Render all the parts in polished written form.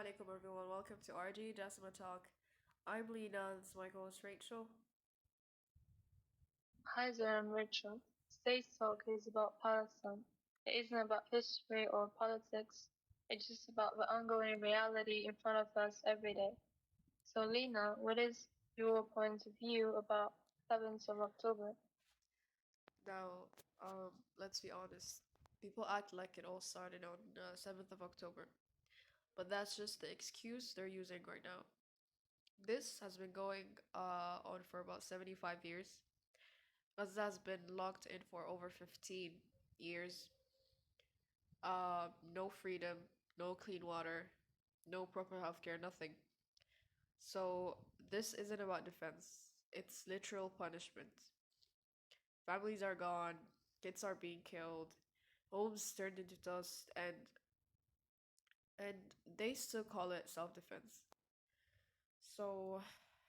alaikum everyone. Welcome to RG Jasmine Talk. I'm Lena, this is my co-host Rachel. Hi there, I'm Rachel. Today's talk is about Palestine. It isn't about history or politics, it's just about the ongoing reality in front of us every day. So, Lena, what is your point of view about 7th of October? Now, let's be honest. People act like it all started on 7th of October, but that's just the excuse they're using right now. This has been going on for about 75 years. Gaza has been locked in for over 15 years. No freedom, no clean water, no proper healthcare, nothing. So this isn't about defense. It's literal punishment. Families are gone, kids are being killed, homes turned into dust, and they still call it self-defense. So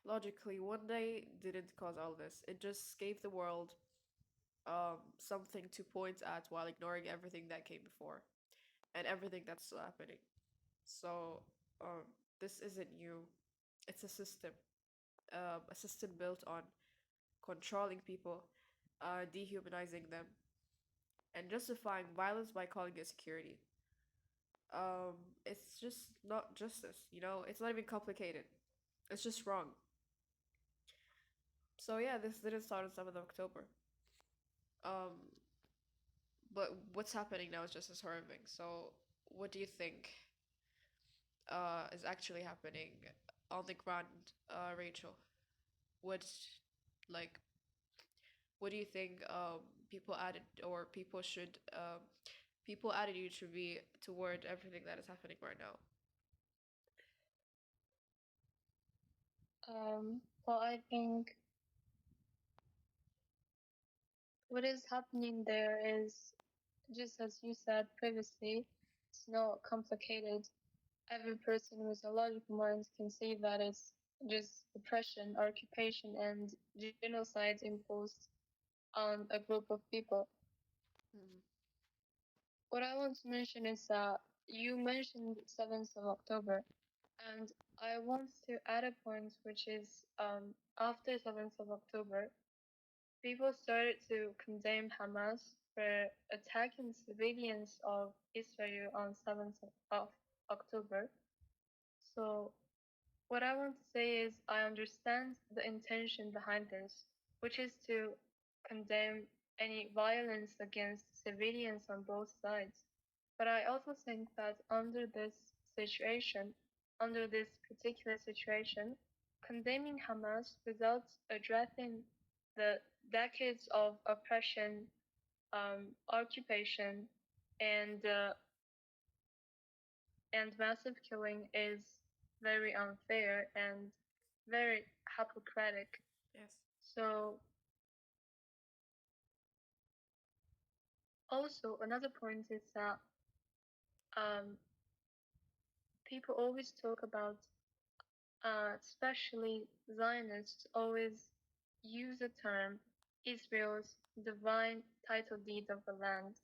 logically, one day didn't cause all this. It just gave the world something to point at while ignoring everything that came before and everything that's still happening. So um, this isn't new. It's a system built on controlling people, dehumanizing them, and justifying violence by calling it security. Um, it's just not justice, It's not even complicated. It's just wrong. So yeah, this didn't start on 7th of October. Um, but what's happening now is just as horrific. So what do you think is actually happening on the ground, Rachel? What like what do you think people added or people attitude should be toward everything that is happening right now? Well, I think what is happening there is just as you said previously, it's not complicated. Every person with a logical mind can see that it's just oppression, occupation, and genocide imposed on a group of people. Mm-hmm. What I want to mention is that you mentioned 7th of October, and I want to add a point which is after 7th of October, people started to condemn Hamas for attacking civilians of Israel on 7th of October. So what I want to say is I understand the intention behind this, which is to condemn any violence against civilians on both sides. But I also think that under this particular situation, condemning Hamas without addressing the decades of oppression, occupation, and uh, and massive killing is very unfair and very hypocritical. Yes. So, also another point is that um, people always talk about, especially Zionists, always use the term Israel's divine title deed of the land.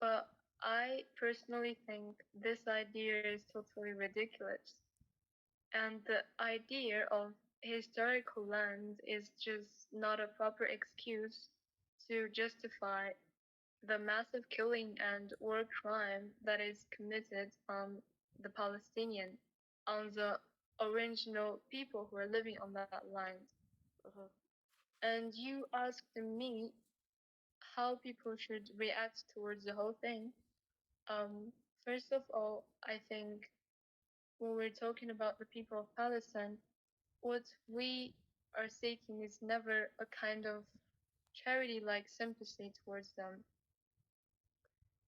But I personally think this idea is totally ridiculous. And the idea of historical land is just not a proper excuse to justify the massive killing and war crime that is committed on the Palestinian, on the original people who are living on that land. Uh-huh. And you asked me how people should react towards the whole thing. Um, First of all, I think when we're talking about the people of Palestine, what we are seeking is never a kind of charity like sympathy towards them.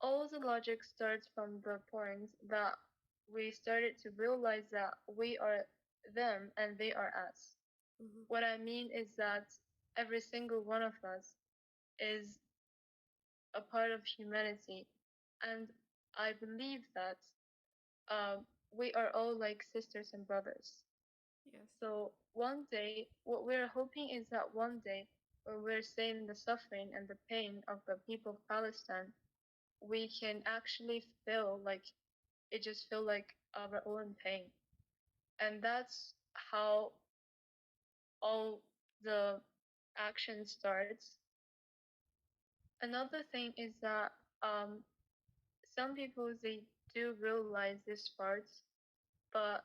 All the logic starts from the point that we started to realize that we are them and they are us. Mm-hmm. What I mean is that every single one of us is a part of humanity, and I believe that we are all like sisters and brothers. Yes. So one day, what we're hoping is that one day, when we're seeing the suffering and the pain of the people of Palestine, we can actually feel like it just feel like our own pain. And that's how all the action starts. Another thing is that um, some people they do realize this part, but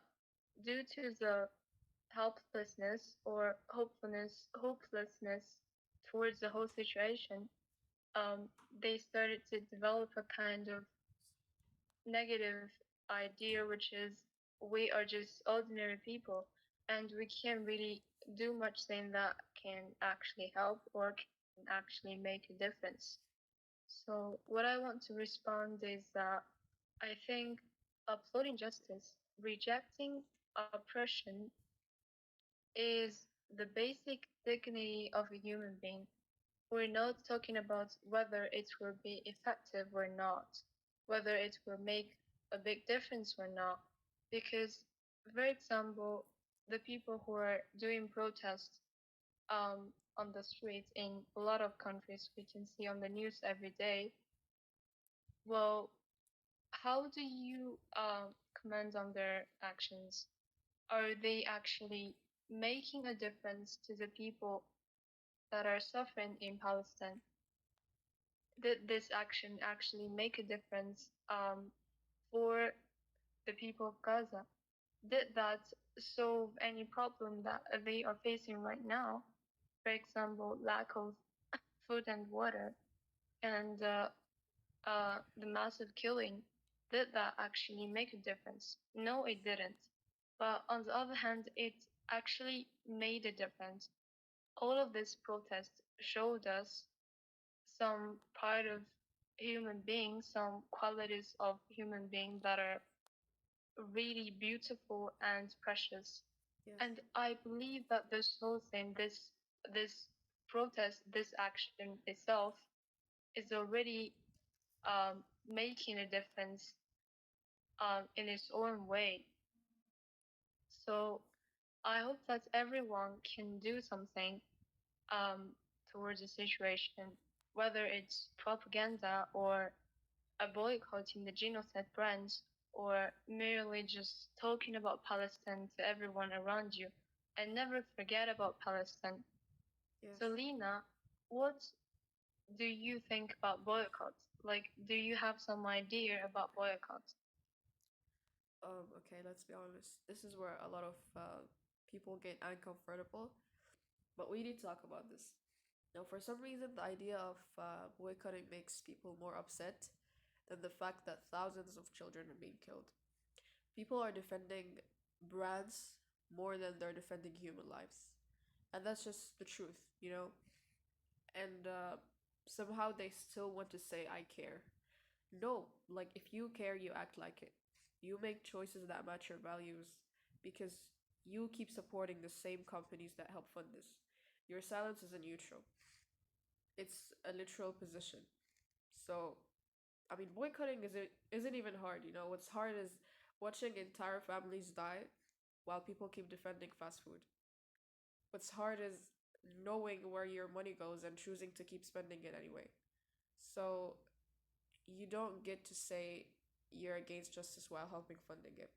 due to the helplessness or hopelessness towards the whole situation, um, they started to develop a kind of negative idea, which is we are just ordinary people and we can't really do much thing that can actually help or can actually make a difference. So, what I want to respond is that I think applauding justice, rejecting oppression is the basic dignity of a human being. We're not talking about whether it will be effective or not, whether it will make a big difference or not. Because, for example, the people who are doing protests on the streets in a lot of countries we can see on the news every day, well, how do you comment on their actions? Are they actually making a difference to the people that are suffering in Palestine? Did this action actually make a difference for the people of Gaza? Did that solve any problem that they are facing right now? For example, lack of food and water, and the massive killing. Did that actually make a difference? No, it didn't. But on the other hand, it actually made a difference. All of this protest showed us some part of human beings, some qualities of human beings that are really beautiful and precious. Yes. And I believe that this whole thing, this protest, this action itself, is already making a difference in its own way. So I hope that everyone can do something um, towards the situation, whether it's propaganda or a boycotting the genocide brands or merely just talking about Palestine to everyone around you and never forget about Palestine. Yes. So, Lena, what do you think about boycotts? Like, do you have some idea about boycotts? Okay, let's be honest. This is where a lot of people get uncomfortable, but we need to talk about this. Now, for some reason, the idea of boycotting makes people more upset than the fact that thousands of children are being killed. People are defending brands more than they're defending human lives. And that's just the truth, you know? And somehow they still want to say, I care. No, like if you care, you act like it. You make choices that match your values because you keep supporting the same companies that help fund this. Your silence isn't neutral, it's a literal position. So, I mean, boycotting isn't even hard. You know, what's hard is watching entire families die while people keep defending fast food. What's hard is knowing where your money goes and choosing to keep spending it anyway. So you don't get to say you're against justice while helping funding it.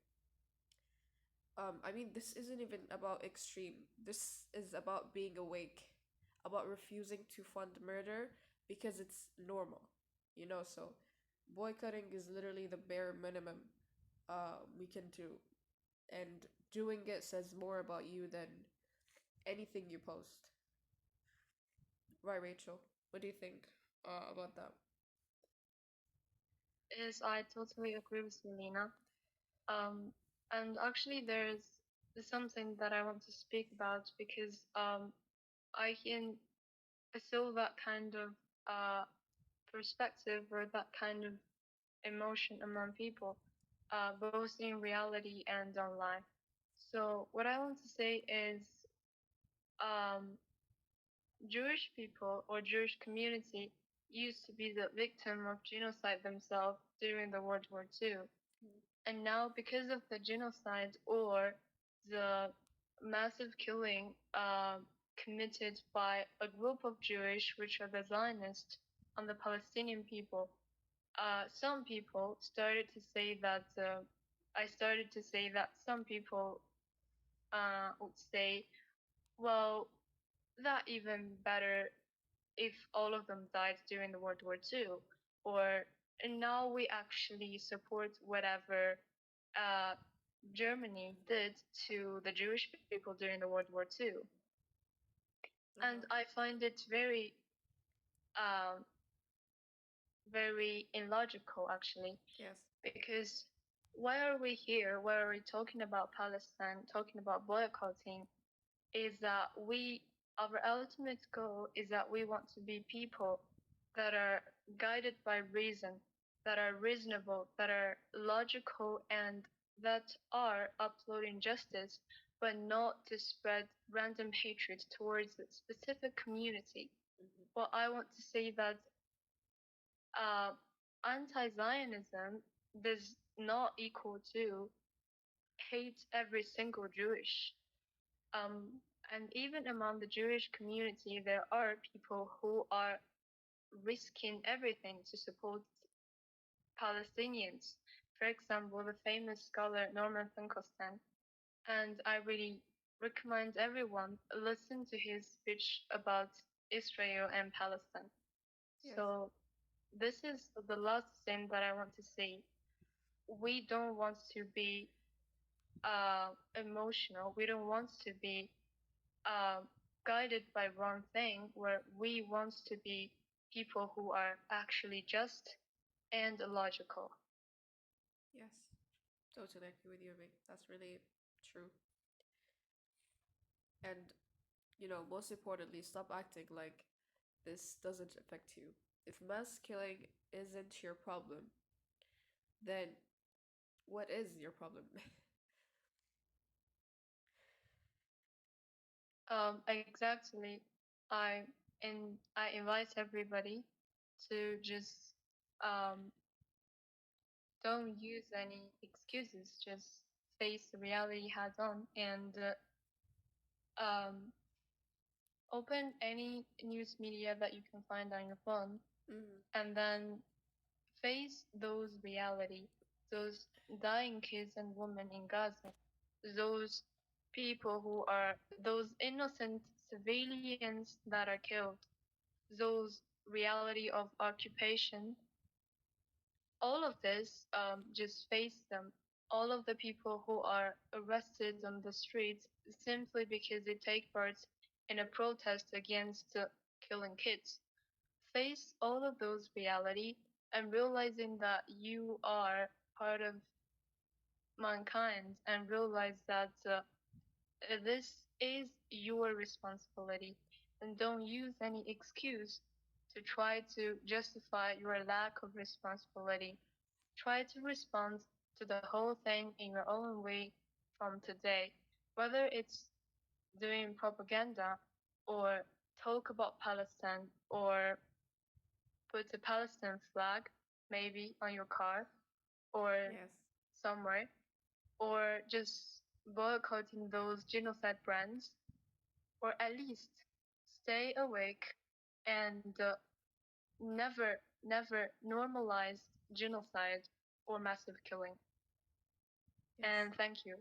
I mean, this isn't even about extreme. This is about being awake, about refusing to fund murder because it's normal, you know. So, boycotting is literally the bare minimum we can do, and doing it says more about you than anything you post. Right, Rachel? What do you think about that? Is I totally agree with you, Lena. Um, and actually, there's something that I want to speak about because I can feel that kind of uh, perspective or that kind of emotion among people, both in reality and online. So, what I want to say is um, Jewish people or Jewish community used to be the victim of genocide themselves during the World War II. And now, because of the genocide or the massive killing committed by a group of Jewish, which are the Zionists, on the Palestinian people, some people started to say that I started to say that some people would say, well, that even better if all of them died during the World War II, or and now we actually support whatever uh, Germany did to the Jewish people during the World War II. And Uh-huh. I find it very, um, very illogical actually, Yes. because why are we here? Why are we talking about Palestine, talking about boycotting? Is that our ultimate goal is that we want to be people that are guided by reason, that are reasonable, that are logical, and that are uploading justice, but not to spread random hatred towards a specific community. Mm-hmm. Well, I want to say that uh, anti-Zionism does not equal to hate every single Jewish. Um, and even among the Jewish community, there are people who are risking everything to support Palestinians. For example, the famous scholar Norman Finkelstein. And I really recommend everyone listen to his speech about Israel and Palestine. Yes. So this is the last thing that I want to say. We don't want to be emotional. We don't want to be uh, guided by wrong thing, where we want to be people who are actually just and logical. Yes. Totally agree with you, mate. That's really true. And, most importantly, stop acting like this doesn't affect you. If mass killing isn't your problem, then what is your problem? Exactly. I I invite everybody to just um, don't use any excuses. Just face the reality head on and open any news media that you can find on your phone, Mm-hmm. and then face those reality, those dying kids and women in Gaza, those people who are those innocent civilians that are killed, those reality of occupation, all of this, just face them. All of the people who are arrested on the streets simply because they take part in a protest against killing kids. Face all of those reality and realizing that you are part of mankind and realize that this is your responsibility, and don't use any excuse to try to justify your lack of responsibility. Try to respond to the whole thing in your own way from today, whether it's doing propaganda or talk about Palestine or put a Palestine flag maybe on your car or Yes. somewhere, or just boycotting those genocide brands, or at least stay awake and never normalize genocide or massive killing. Yes. And thank you.